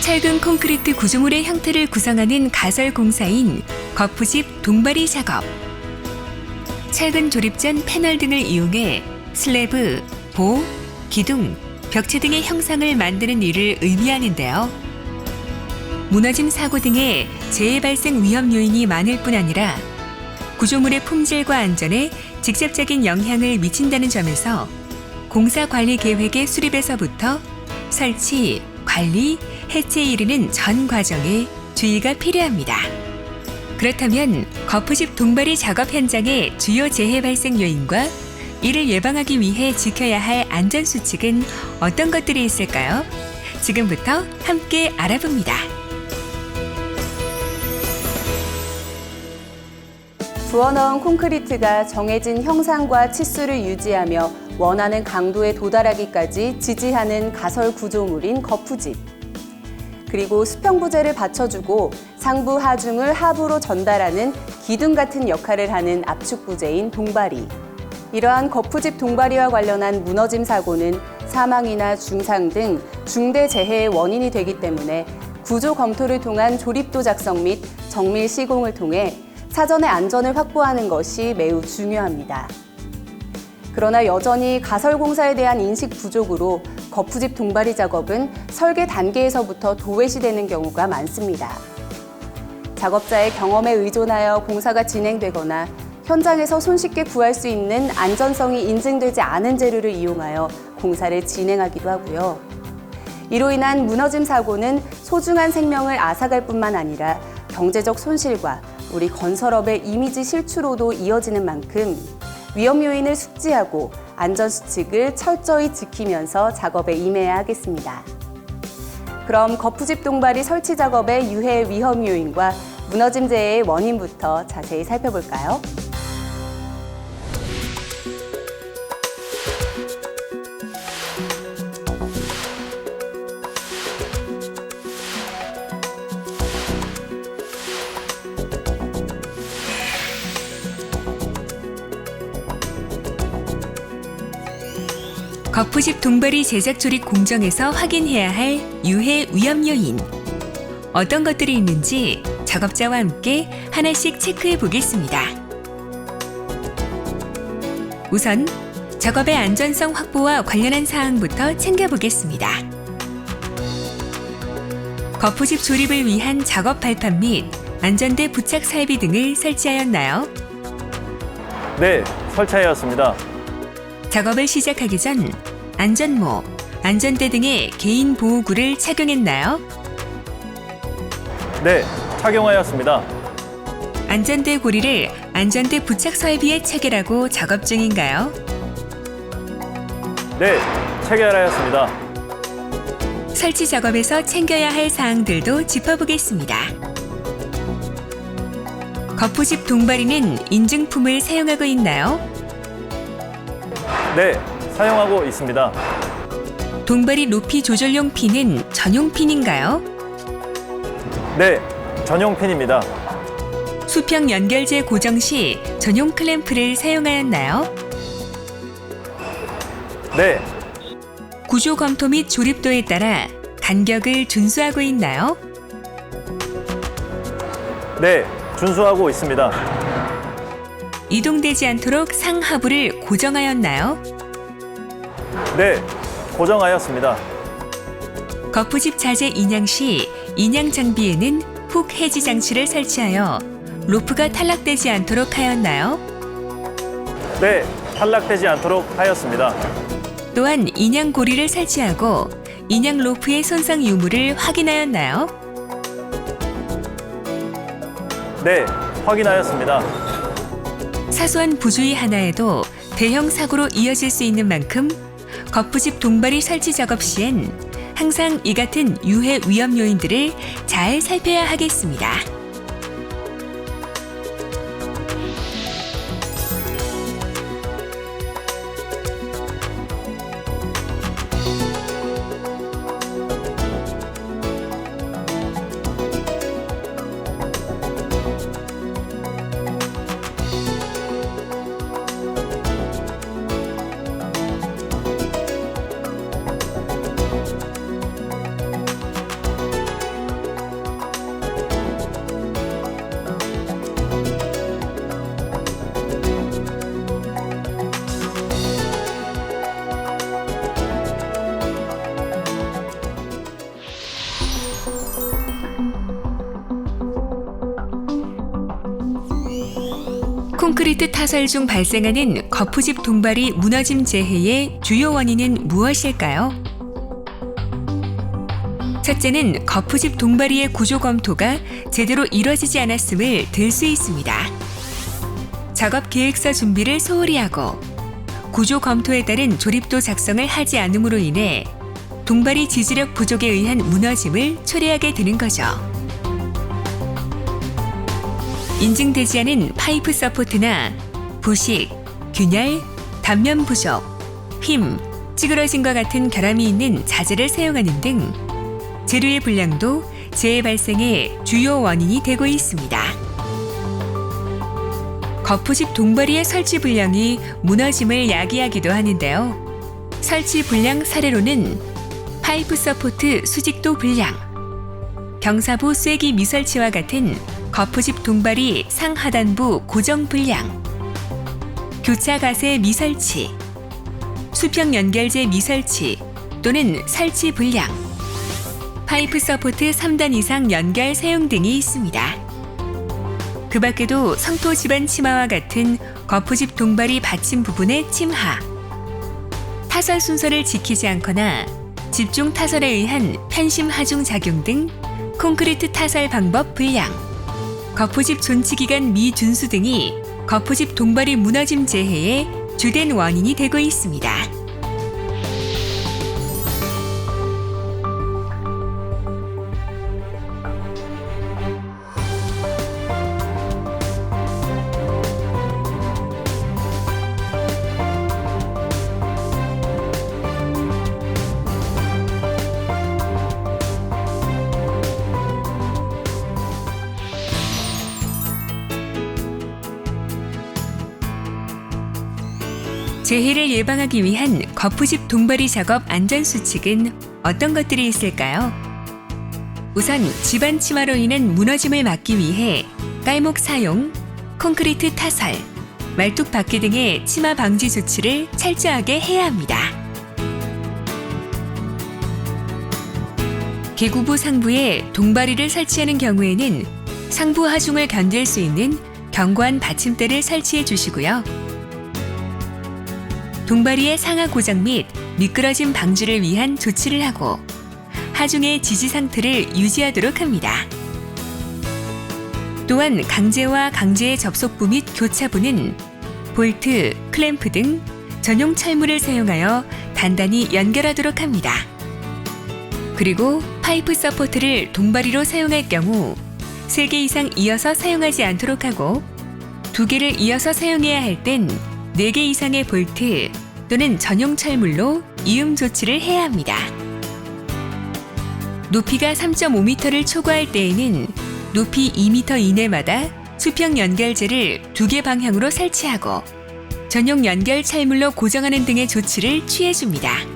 철근 콘크리트 구조물의 형태를 구성하는 가설 공사인 거푸집 동바리 작업. 철근 조립 전 패널 등을 이용해 슬래브, 보, 기둥, 벽체 등의 형상을 만드는 일을 의미하는데요. 무너짐 사고 등의 재해 발생 위험 요인이 많을 뿐 아니라 구조물의 품질과 안전에 직접적인 영향을 미친다는 점에서 공사 관리 계획의 수립에서부터 설치, 관리, 해체에 이르는 전 과정에 주의가 필요합니다. 그렇다면 거푸집 동바리 작업 현장의 주요 재해 발생 요인과 이를 예방하기 위해 지켜야 할 안전수칙은 어떤 것들이 있을까요? 지금부터 함께 알아봅니다. 부어넣은 콘크리트가 정해진 형상과 치수를 유지하며 원하는 강도에 도달하기까지 지지하는 가설 구조물인 거푸집. 그리고 수평부재를 받쳐주고 상부 하중을 하부로 전달하는 기둥 같은 역할을 하는 압축부재인 동바리. 이러한 거푸집 동바리와 관련한 무너짐 사고는 사망이나 중상 등 중대 재해의 원인이 되기 때문에 구조 검토를 통한 조립도 작성 및 정밀 시공을 통해 사전에 안전을 확보하는 것이 매우 중요합니다. 그러나 여전히 가설 공사에 대한 인식 부족으로 거푸집 동바리 작업은 설계 단계에서부터 도외시되는 경우가 많습니다. 작업자의 경험에 의존하여 공사가 진행되거나 현장에서 손쉽게 구할 수 있는 안전성이 인증되지 않은 재료를 이용하여 공사를 진행하기도 하고요. 이로 인한 무너짐 사고는 소중한 생명을 앗아갈 뿐만 아니라 경제적 손실과 우리 건설업의 이미지 실추로도 이어지는 만큼 위험 요인을 숙지하고 안전수칙을 철저히 지키면서 작업에 임해야 하겠습니다. 그럼 거푸집 동바리 설치 작업의 유해 위험 요인과 무너짐 재해의 원인부터 자세히 살펴볼까요? 거푸집 동바리 제작 조립 공정에서 확인해야 할 유해 위험 요인. 어떤 것들이 있는지 작업자와 함께 하나씩 체크해 보겠습니다. 우선 작업의 안전성 확보와 관련한 사항부터 챙겨보겠습니다. 거푸집 조립을 위한 작업 발판 및 안전대 부착 설비 등을 설치하였나요? 네, 설치하였습니다. 작업을 시작하기 전 안전모, 안전대 등의 개인 보호구를 착용했나요? 네, 착용하였습니다. 안전대 고리를 안전대 부착 설비에 체결하고 작업 중인가요? 네, 체결하였습니다. 설치 작업에서 챙겨야 할 사항들도 짚어보겠습니다. 거푸집 동바리는 인증품을 사용하고 있나요? 네, 사용하고 있습니다. 동바리 높이 조절용 핀은 전용 핀인가요? 네, 전용 핀입니다. 수평 연결재 고정 시 전용 클램프를 사용하였나요? 네, 구조 검토 및 조립도에 따라 간격을 준수하고 있나요? 네, 준수하고 있습니다. 이동되지 않도록 상하부를 고정하였나요? 네, 고정하였습니다. 거푸집 자재 인양 시 인양 장비에는 훅 해지 장치를 설치하여 로프가 탈락되지 않도록 하였나요? 네, 탈락되지 않도록 하였습니다. 또한 인양 고리를 설치하고 인양 로프의 손상 유무를 확인하였나요? 네, 확인하였습니다. 사소한 부주의 하나에도 대형 사고로 이어질 수 있는 만큼 거푸집 동바리 설치 작업 시엔 항상 이 같은 유해 위험 요인들을 잘 살펴야 하겠습니다. 콘크리트 타설 중 발생하는 거푸집 동발이 무너짐 재해의 주요 원인은 무엇일까요? 첫째는 거푸집 동발이의 구조 검토가 제대로 이뤄지지 않았음을 들 수 있습니다. 작업 계획서 준비를 소홀히 하고 구조 검토에 따른 조립도 작성을 하지 않음으로 인해 동발이 지지력 부족에 의한 무너짐을 초래하게 되는 거죠. 인증되지 않은 파이프 서포트나 부식, 균열, 단면 부족, 힘, 찌그러짐과 같은 결함이 있는 자재를 사용하는 등 재료의 불량도 재해 발생의 주요 원인이 되고 있습니다. 거푸집 동발이의 설치 불량이 무너짐을 야기하기도 하는데요. 설치 불량 사례로는 파이프 서포트 수직도 불량, 경사부 쐐기 미설치와 같은 거푸집 동발이 상하단부 고정 불량, 교차 가세 미설치, 수평 연결재 미설치 또는 설치 불량, 파이프 서포트 3단 이상 연결 사용 등이 있습니다. 그 밖에도 성토 지반 침하와 같은 거푸집 동발이 받침 부분의 침하, 타설 순서를 지키지 않거나 집중 타설에 의한 편심 하중 작용 등 콘크리트 타설 방법 불량, 거푸집 존치 기간 미준수 등이 거푸집 동발이 무너짐 재해의 주된 원인이 되고 있습니다. 재해를 예방하기 위한 거푸집 동발이 작업 안전수칙은 어떤 것들이 있을까요? 우선 지반 침하로 인한 무너짐을 막기 위해 깔목 사용, 콘크리트 타설, 말뚝 박기 등의 침하 방지 조치를 철저하게 해야 합니다. 계구부 상부에 동발이를 설치하는 경우에는 상부 하중을 견딜 수 있는 견고한 받침대를 설치해 주시고요. 동발이의 상하 고정 및 미끄러짐 방지를 위한 조치를 하고 하중의 지지 상태를 유지하도록 합니다. 또한 강재와 강재의 접속부 및 교차부는 볼트, 클램프 등 전용 철물을 사용하여 단단히 연결하도록 합니다. 그리고 파이프 서포트를 동발이로 사용할 경우 3개 이상 이어서 사용하지 않도록 하고 2개를 이어서 사용해야 할 땐 4개 이상의 볼트 또는 전용 철물로 이음 조치를 해야 합니다. 높이가 3.5m를 초과할 때에는 높이 2m 이내마다 수평 연결재를 2개 방향으로 설치하고 전용 연결 철물로 고정하는 등의 조치를 취해줍니다.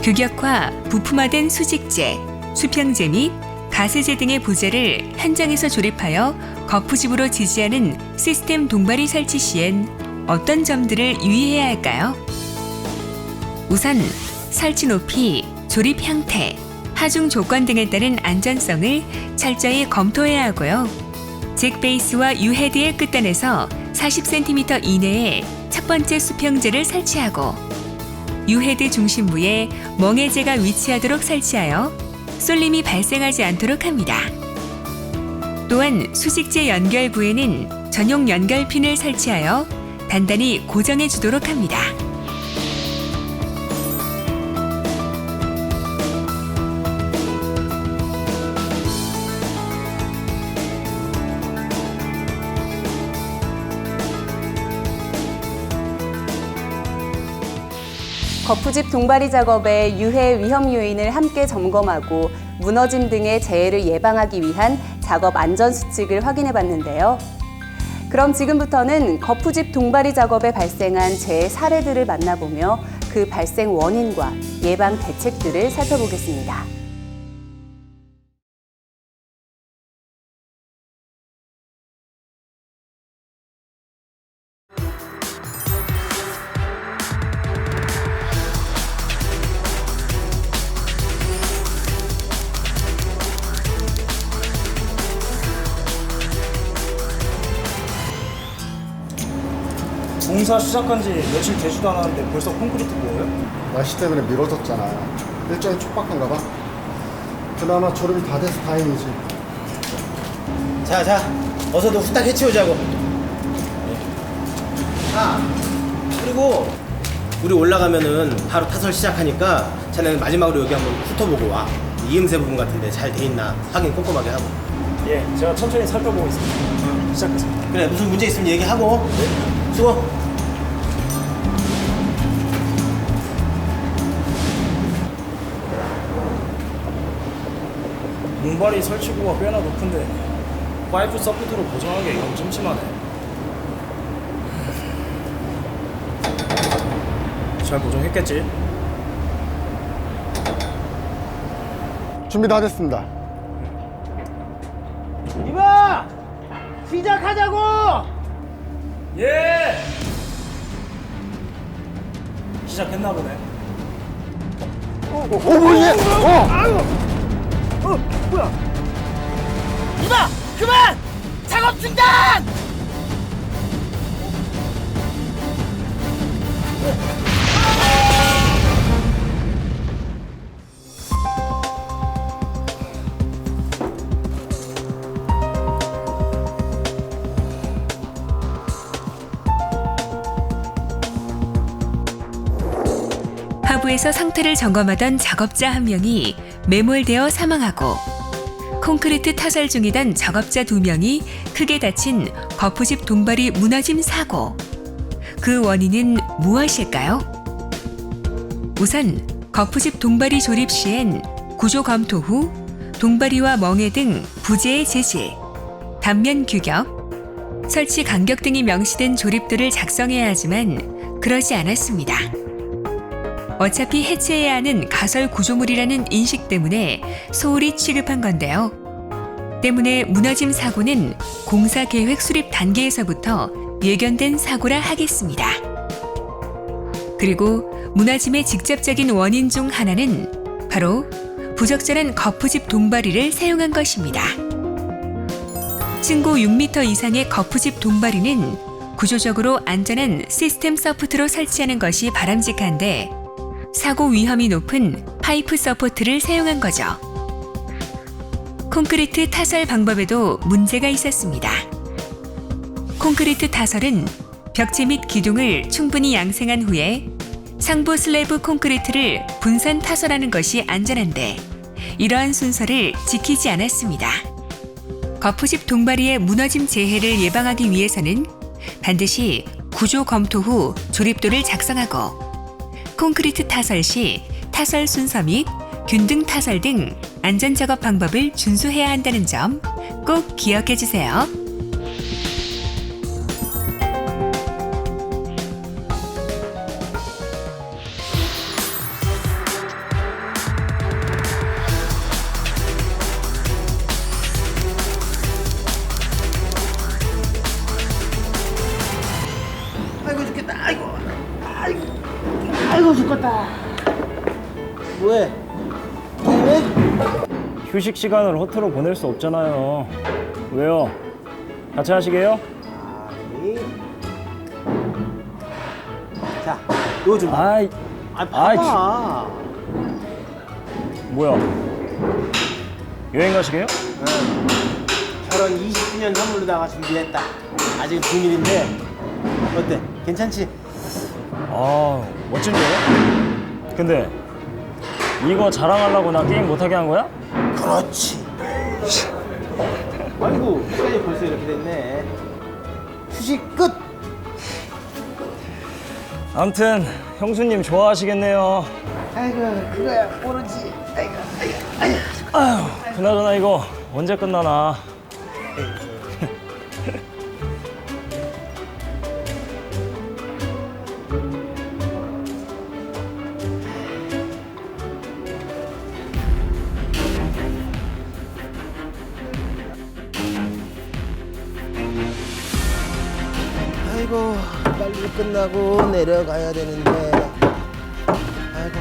규격화, 부품화된 수직재, 수평재 및 가세재 등의 부재를 현장에서 조립하여 거푸집으로 지지하는 시스템 동발이 설치 시엔 어떤 점들을 유의해야 할까요? 우선 설치 높이, 조립 형태, 하중 조건 등에 따른 안전성을 철저히 검토해야 하고요. 잭 베이스와 유헤드의 끝단에서 40cm 이내에 첫 번째 수평재를 설치하고 유헤드 중심부에 멍해재가 위치하도록 설치하여 쏠림이 발생하지 않도록 합니다. 또한 수직재 연결부에는 전용 연결핀을 설치하여 단단히 고정해 주도록 합니다. 거푸집 동발이 작업의 유해 위험 요인을 함께 점검하고 무너짐 등의 재해를 예방하기 위한 작업 안전 수칙을 확인해 봤는데요. 그럼 지금부터는 거푸집 동바리 작업에 발생한 재해 사례들을 만나보며 그 발생 원인과 예방 대책들을 살펴보겠습니다. 공사 시작한 지 며칠 되지도 않았는데 벌써 콘크리트 뭐예요? 날씨 때문에 미뤄졌잖아. 일정이 촉박한가 봐. 그나마 졸업이 다 돼서 다행이지. 자, 어서도 후딱 해치우자고. 그리고 우리 올라가면은 바로 타설 시작하니까 자네는 마지막으로 여기 한번 훑어보고 와. 이음새 부분 같은데 잘 돼 있나 확인 꼼꼼하게 하고. 예, 제가 천천히 살펴보고 있습니다. 시작하겠습니다. 그래, 무슨 문제 있으면 얘기하고. 수고. 공발이 설치구가 꽤나 높은데 파이프 서포트로 고정하기 이건 좀 심하네. 잘 고정했겠지? 준비 다 됐습니다. 이봐! 시작하자고! 예! 시작했나 보네. 이봐! 그만! 작업 중단! 하부에서 상태를 점검하던 작업자 한 명이 매몰되어 사망하고 콘크리트 타설 중이던 작업자 2명이 크게 다친 거푸집 동바리 무너짐 사고. 그 원인은 무엇일까요? 우선 거푸집 동바리 조립 시엔 구조 검토 후 동바리와 멍에 등 부재의 제실, 단면 규격, 설치 간격 등이 명시된 조립도를 작성해야 하지만 그러지 않았습니다. 어차피 해체해야 하는 가설 구조물이라는 인식 때문에 소홀히 취급한 건데요. 때문에 무너짐 사고는 공사 계획 수립 단계에서부터 예견된 사고라 하겠습니다. 그리고 무너짐의 직접적인 원인 중 하나는 바로 부적절한 거푸집 동바리를 사용한 것입니다. 층고 6m 이상의 거푸집 동바리는 구조적으로 안전한 시스템 서포트로 설치하는 것이 바람직한데 사고 위험이 높은 파이프 서포트를 사용한 거죠. 콘크리트 타설 방법에도 문제가 있었습니다. 콘크리트 타설은 벽체 및 기둥을 충분히 양생한 후에 상부 슬래브 콘크리트를 분산 타설하는 것이 안전한데 이러한 순서를 지키지 않았습니다. 거푸집 동바리의 무너짐 재해를 예방하기 위해서는 반드시 구조 검토 후 조립도를 작성하고 콘크리트 타설 시 타설 순서 및 균등 타설 등 안전 작업 방법을 준수해야 한다는 점 꼭 기억해 주세요. 아이고 죽겠다. 아이고 죽겠다. 뭐해? 왜? 휴식 시간을 허투루 보낼 수 없잖아요. 왜요? 같이 하시게요? 아니. 자, 이거 좀. 아이, 봐봐. 뭐야? 여행 가시게요? 결혼 20주년 선물로다가 준비했다. 아직 비밀인데 어때? 괜찮지? 아, 멋진데요? 근데 이거 자랑하려고 나 게임 못하게 한 거야? 그렇지. 아이고 시간이 벌써 이렇게 됐네. 휴식 끝. 아무튼 형수님 좋아하시겠네요. 아이고 그거야 모르지. 아휴, 그나저나 이거 언제 끝나나? 끝나고 내려가야 되는데. 아이고.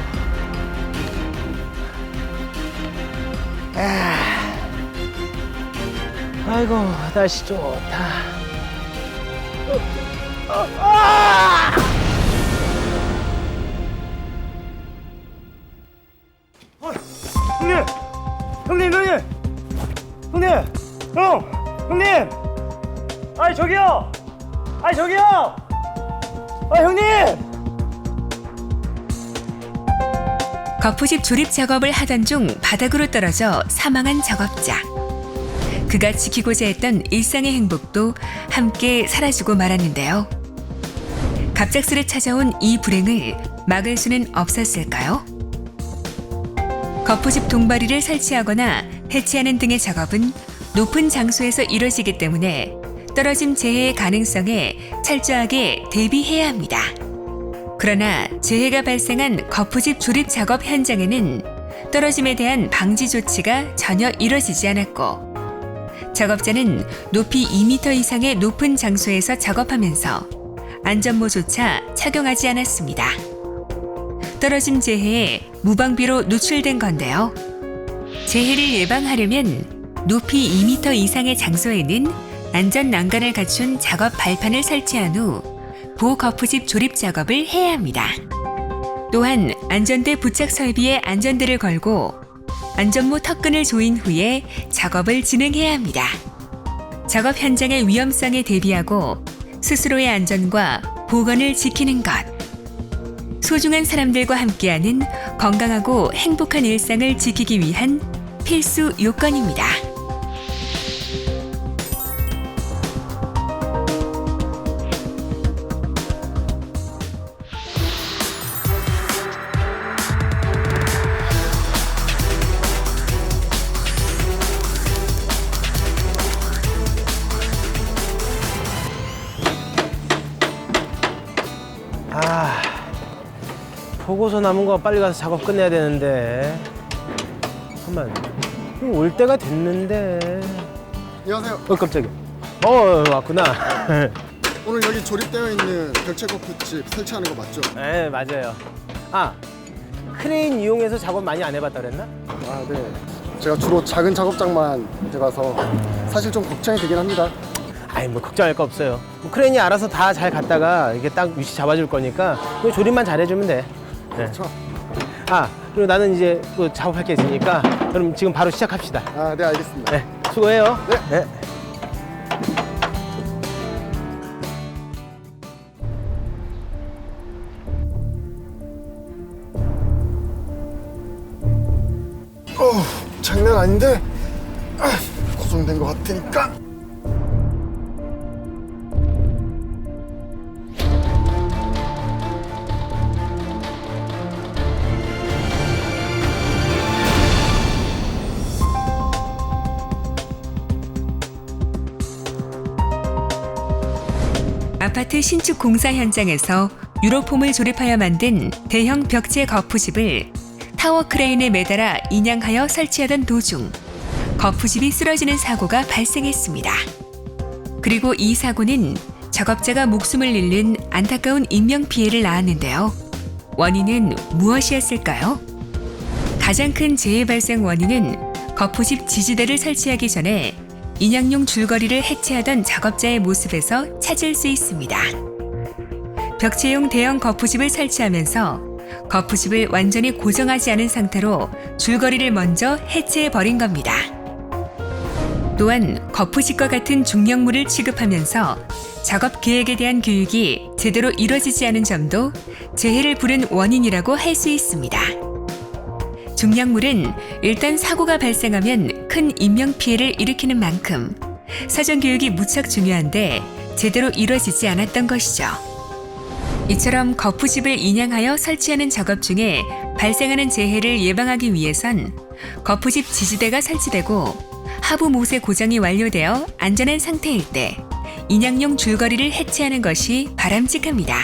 아이고, 날씨 좋다. 형님! 형님! 아이, 저기요! 형님! 거푸집 조립 작업을 하던 중 바닥으로 떨어져 사망한 작업자. 그가 지키고자 했던 일상의 행복도 함께 사라지고 말았는데요. 갑작스레 찾아온 이 불행을 막을 수는 없었을까요? 거푸집 동바리를 설치하거나 해체하는 등의 작업은 높은 장소에서 이뤄지기 때문에 떨어짐 재해의 가능성에 철저하게 대비해야 합니다. 그러나 재해가 발생한 거푸집 조립 작업 현장에는 떨어짐에 대한 방지 조치가 전혀 이뤄지지 않았고, 작업자는 높이 2m 이상의 높은 장소에서 작업하면서 안전모조차 착용하지 않았습니다. 떨어짐 재해에 무방비로 노출된 건데요. 재해를 예방하려면 높이 2m 이상의 장소에는 안전 난간을 갖춘 작업 발판을 설치한 후 보거푸집 조립 작업을 해야 합니다. 또한 안전대 부착 설비에 안전대를 걸고 안전모 턱끈을 조인 후에 작업을 진행해야 합니다. 작업 현장의 위험성에 대비하고 스스로의 안전과 보건을 지키는 것. 소중한 사람들과 함께하는 건강하고 행복한 일상을 지키기 위한 필수 요건입니다. 보고서 남은 거 빨리 가서 작업 끝내야 되는데. 잠깐만, 올 때가 됐는데. 안녕하세요. 깜짝이야. 왔구나. 오늘 여기 조립되어 있는 벽체 거푸집 설치하는 거 맞죠? 네, 맞아요. 크레인 이용해서 작업 많이 안 해봤다 그랬나? 네. 제가 주로 작은 작업장만 들어가서 사실 좀 걱정이 되긴 합니다. 뭐 걱정할 거 없어요. 크레인이 알아서 다 잘 갔다가 이게 딱 위치 잡아줄 거니까 그냥 조립만 잘해주면 돼. 네. 그렇죠? 그리고 나는 이제 또 작업할 게 있으니까 그럼 지금 바로 시작합시다. 네, 알겠습니다. 네, 수고해요. 네. 장난 아닌데? 고정된 것 같으니까. 아파트 신축 공사 현장에서 유로폼을 조립하여 만든 대형 벽체 거푸집을 타워 크레인에 매달아 인양하여 설치하던 도중 거푸집이 쓰러지는 사고가 발생했습니다. 그리고 이 사고는 작업자가 목숨을 잃는 안타까운 인명피해를 낳았는데요. 원인은 무엇이었을까요? 가장 큰 재해 발생 원인은 거푸집 지지대를 설치하기 전에 인양용 줄거리를 해체하던 작업자의 모습에서 찾을 수 있습니다. 벽체용 대형 거푸집을 설치하면서 거푸집을 완전히 고정하지 않은 상태로 줄거리를 먼저 해체해버린 겁니다. 또한 거푸집과 같은 중량물을 취급하면서 작업 계획에 대한 교육이 제대로 이루어지지 않은 점도 재해를 부른 원인이라고 할 수 있습니다. 중량물은 일단 사고가 발생하면 큰 인명피해를 일으키는 만큼 사전 교육이 무척 중요한데 제대로 이루어지지 않았던 것이죠. 이처럼 거푸집을 인양하여 설치하는 작업 중에 발생하는 재해를 예방하기 위해선 거푸집 지지대가 설치되고 하부 못의 고정이 완료되어 안전한 상태일 때 인양용 줄거리를 해체하는 것이 바람직합니다.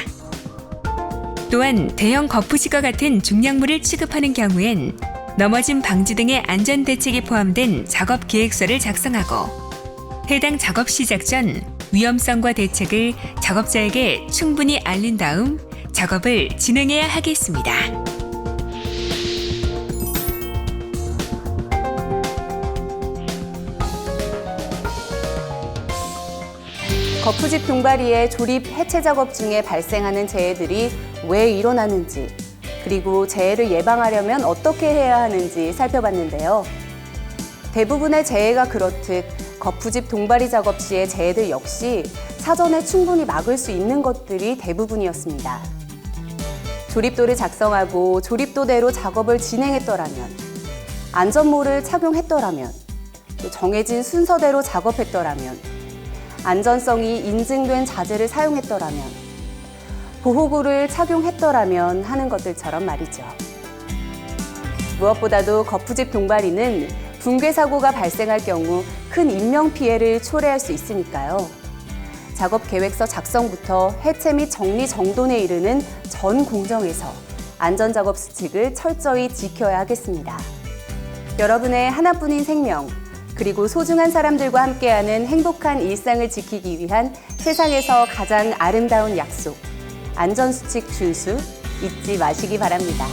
또한 대형 거푸집과 같은 중량물을 취급하는 경우엔 넘어짐 방지 등의 안전 대책이 포함된 작업 계획서를 작성하고 해당 작업 시작 전 위험성과 대책을 작업자에게 충분히 알린 다음 작업을 진행해야 하겠습니다. 거푸집 동바리의 조립 해체 작업 중에 발생하는 재해들이 왜 일어나는지, 그리고 재해를 예방하려면 어떻게 해야 하는지 살펴봤는데요. 대부분의 재해가 그렇듯 거푸집 동바리 작업 시의 재해들 역시 사전에 충분히 막을 수 있는 것들이 대부분이었습니다. 조립도를 작성하고 조립도대로 작업을 진행했더라면, 안전모를 착용했더라면, 또 정해진 순서대로 작업했더라면, 안전성이 인증된 자재를 사용했더라면, 보호구를 착용했더라면 하는 것들처럼 말이죠. 무엇보다도 거푸집 동바리는 붕괴 사고가 발생할 경우 큰 인명피해를 초래할 수 있으니까요. 작업 계획서 작성부터 해체 및 정리 정돈에 이르는 전 공정에서 안전작업 수칙을 철저히 지켜야 하겠습니다. 여러분의 하나뿐인 생명, 그리고 소중한 사람들과 함께하는 행복한 일상을 지키기 위한 세상에서 가장 아름다운 약속, 안전수칙 준수 잊지 마시기 바랍니다.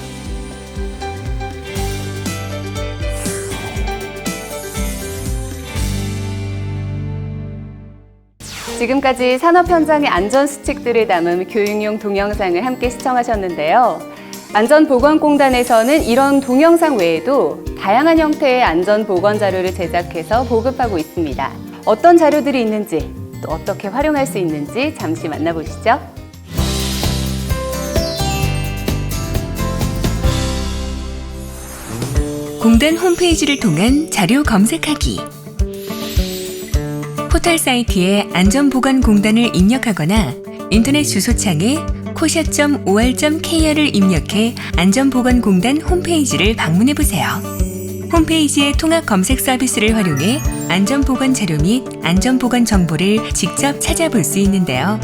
지금까지 산업 현장의 안전 수칙들을 담은 교육용 동영상을 함께 시청하셨는데요. 안전보건공단에서는 이런 동영상 외에도 다양한 형태의 안전보건 자료를 제작해서 보급하고 있습니다. 어떤 자료들이 있는지, 또 어떻게 활용할 수 있는지 잠시 만나보시죠. 공단 홈페이지를 통한 자료 검색하기. 포털 사이트에 안전보건공단을 입력하거나 인터넷 주소창에 코샤.or.kr을 입력해 안전보건공단 홈페이지를 방문해보세요. 홈페이지의 통합 검색 서비스를 활용해 안전보건 자료 및 안전보건 정보를 직접 찾아볼 수 있는데요.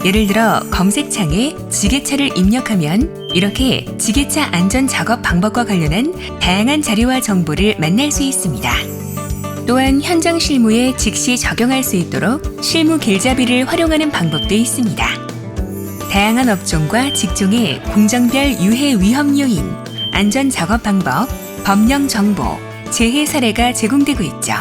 예를 들어 검색창에 지게차를 입력하면 이렇게 지게차 안전 작업 방법과 관련한 다양한 자료와 정보를 만날 수 있습니다. 또한 현장 실무에 즉시 적용할 수 있도록 실무 길잡이를 활용하는 방법도 있습니다. 다양한 업종과 직종의 공정별 유해 위험 요인, 안전 작업 방법, 법령 정보, 재해 사례가 제공되고 있죠.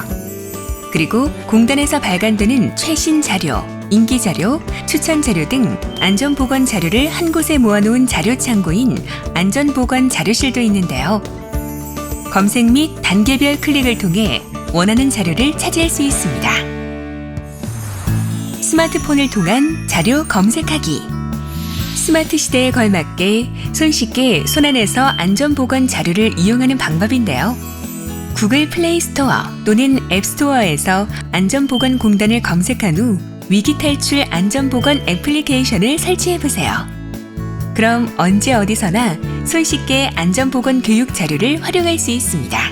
그리고 공단에서 발간되는 최신 자료, 인기 자료, 추천 자료 등 안전보건 자료를 한 곳에 모아놓은 자료 창고인 안전보건 자료실도 있는데요. 검색 및 단계별 클릭을 통해 원하는 자료를 찾을 수 있습니다. 스마트폰을 통한 자료 검색하기. 스마트 시대에 걸맞게 손쉽게 손안에서 안전보건 자료를 이용하는 방법인데요. 구글 플레이 스토어 또는 앱 스토어에서 안전보건공단을 검색한 후 위기 탈출 안전보건 애플리케이션을 설치해보세요. 그럼 언제 어디서나 손쉽게 안전보건 교육 자료를 활용할 수 있습니다.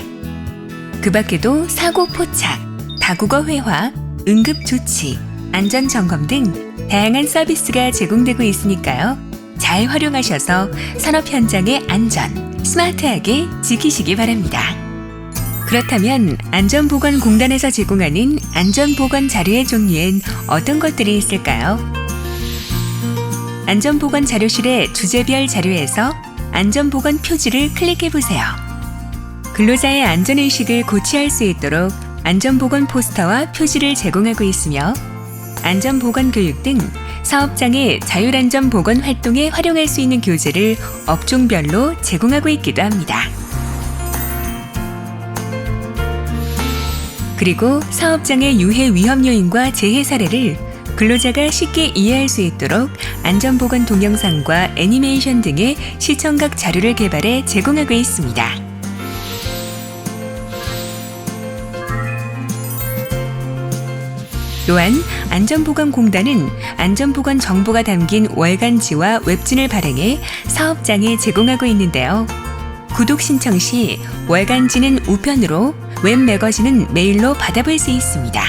그 밖에도 사고 포착, 다국어 회화, 응급조치, 안전점검 등 다양한 서비스가 제공되고 있으니까요. 잘 활용하셔서 산업 현장의 안전, 스마트하게 지키시기 바랍니다. 그렇다면 안전보건공단에서 제공하는 안전보건 자료의 종류엔 어떤 것들이 있을까요? 안전보건 자료실의 주제별 자료에서 안전보건 표지를 클릭해보세요. 근로자의 안전의식을 고취할 수 있도록 안전보건 포스터와 표지를 제공하고 있으며 안전보건 교육 등 사업장의 자율안전보건 활동에 활용할 수 있는 교재를 업종별로 제공하고 있기도 합니다. 그리고 사업장의 유해 위험 요인과 재해 사례를 근로자가 쉽게 이해할 수 있도록 안전보건 동영상과 애니메이션 등의 시청각 자료를 개발해 제공하고 있습니다. 또한 안전보건공단은 안전보건 정보가 담긴 월간지와 웹진을 발행해 사업장에 제공하고 있는데요. 구독 신청 시 월간지는 우편으로, 웹 매거진은 메일로 받아볼 수 있습니다.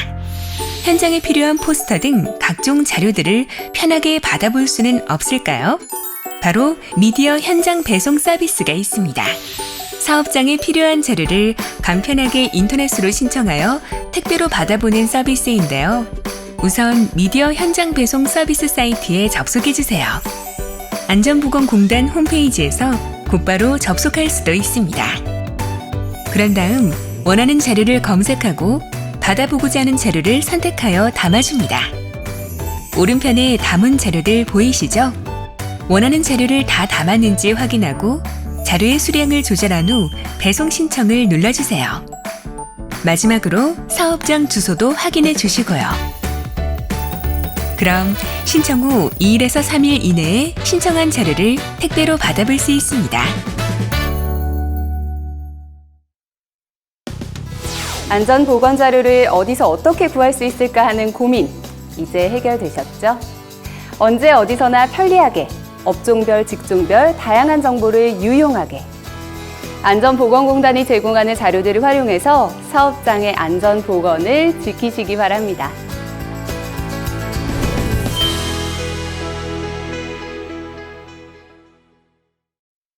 현장에 필요한 포스터 등 각종 자료들을 편하게 받아볼 수는 없을까요? 바로 미디어 현장 배송 서비스가 있습니다. 사업장에 필요한 자료를 간편하게 인터넷으로 신청하여 택배로 받아보는 서비스인데요. 우선 미디어 현장 배송 서비스 사이트에 접속해 주세요. 안전보건공단 홈페이지에서 곧바로 접속할 수도 있습니다. 그런 다음 원하는 자료를 검색하고 받아보고자 하는 자료를 선택하여 담아줍니다. 오른편에 담은 자료들 보이시죠? 원하는 자료를 다 담았는지 확인하고 자료의 수량을 조절한 후 배송 신청을 눌러주세요. 마지막으로 사업장 주소도 확인해 주시고요. 그럼 신청 후 2일에서 3일 이내에 신청한 자료를 택배로 받아볼 수 있습니다. 안전보건 자료를 어디서 어떻게 구할 수 있을까 하는 고민, 이제 해결되셨죠? 언제 어디서나 편리하게, 업종별, 직종별 다양한 정보를 유용하게 안전보건공단이 제공하는 자료들을 활용해서 사업장의 안전보건을 지키시기 바랍니다.